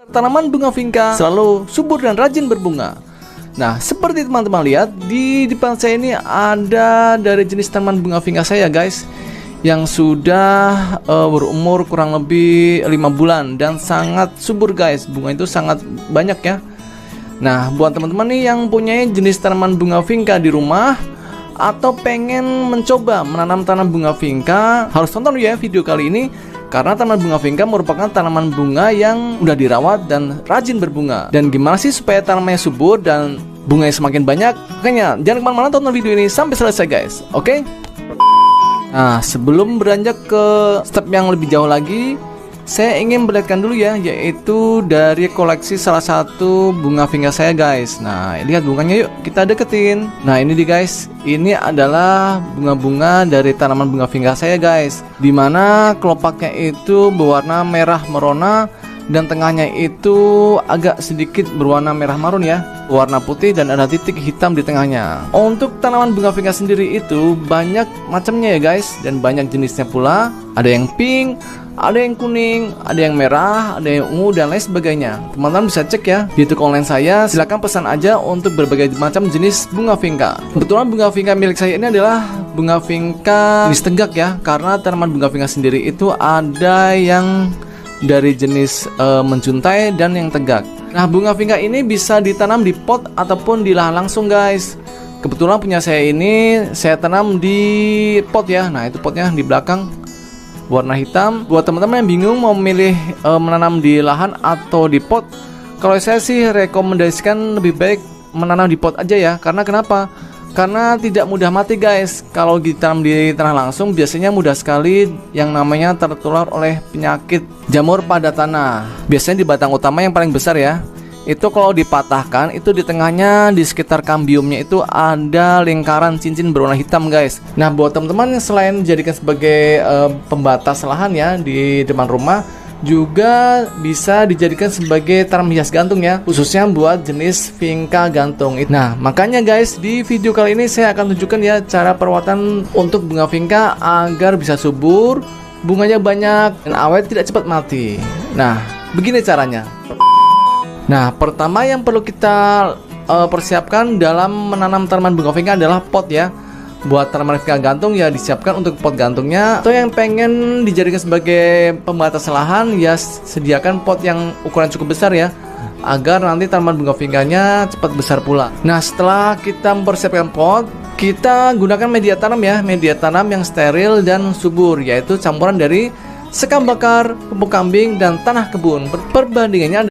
tanaman bunga vinca selalu subur dan rajin berbunga. Nah, seperti teman-teman lihat di depan saya ini ada dari jenis tanaman bunga vinca saya guys, yang sudah berumur kurang lebih 5 bulan dan sangat subur guys. Bunga itu sangat banyak ya. Nah, buat teman-teman nih yang punya jenis tanaman bunga vinca di rumah atau pengen mencoba menanam tanaman bunga vinca, harus tonton ya video kali ini, karena tanaman bunga vinca merupakan tanaman bunga yang udah dirawat dan rajin berbunga. Dan gimana sih supaya tanamannya subur dan bunganya semakin banyak? Makanya jangan kemana-mana, tonton video ini sampai selesai guys, oke? Nah, sebelum beranjak ke step yang lebih jauh lagi, saya ingin memperlihatkan dulu ya, yaitu dari koleksi salah satu bunga vinca saya guys. Nah, lihat bunganya yuk, kita deketin. Nah, ini nih guys, ini adalah bunga-bunga dari tanaman bunga vinca saya guys, dimana kelopaknya itu berwarna merah merona dan tengahnya itu agak sedikit berwarna merah marun ya, warna putih dan ada titik hitam di tengahnya. Untuk tanaman bunga vinca sendiri itu banyak macamnya ya guys, dan banyak jenisnya pula. Ada yang pink, ada yang kuning, ada yang merah, ada yang ungu dan lain sebagainya. Teman-teman bisa cek ya di toko online saya, silahkan pesan aja untuk berbagai macam jenis bunga vinca. Kebetulan bunga vinca milik saya ini adalah bunga vinca jenis tegak ya, karena tanaman bunga vinca sendiri itu ada yang dari jenis menjuntai dan yang tegak. Nah, bunga vinca ini bisa ditanam di pot ataupun di lahan langsung guys. Kebetulan punya saya ini saya tanam di pot ya. Nah, itu potnya di belakang warna hitam. Buat teman-teman yang bingung mau memilih menanam di lahan atau di pot, kalau saya sih rekomendasikan lebih baik menanam di pot aja ya. Karena kenapa? Karena tidak mudah mati guys. Kalau ditanam di tanah langsung biasanya mudah sekali yang namanya tertular oleh penyakit jamur pada tanah. Biasanya di batang utama yang paling besar ya, itu kalau dipatahkan itu di tengahnya, di sekitar kambiumnya itu ada lingkaran cincin berwarna hitam guys. Nah, buat teman-teman selain dijadikan sebagai pembatas lahan ya di depan rumah, juga bisa dijadikan sebagai tanaman hias gantung ya, khususnya buat jenis vinca gantung. Nah, makanya guys, di video kali ini saya akan tunjukkan ya cara perawatan untuk bunga vinca agar bisa subur, bunganya banyak dan awet, tidak cepat mati. Nah, begini caranya. Nah, pertama yang perlu kita persiapkan dalam menanam tanaman bunga vinca adalah pot ya. Buat tanaman vinca gantung ya disiapkan untuk pot gantungnya, atau yang pengen dijadikan sebagai pembatas lahan ya sediakan pot yang ukuran cukup besar ya, agar nanti tanaman bunga vincanya cepat besar pula. Nah, setelah kita mempersiapkan pot, kita gunakan media tanam ya, media tanam yang steril dan subur, yaitu campuran dari sekam bakar, pupuk kambing dan tanah kebun. Perbandingannya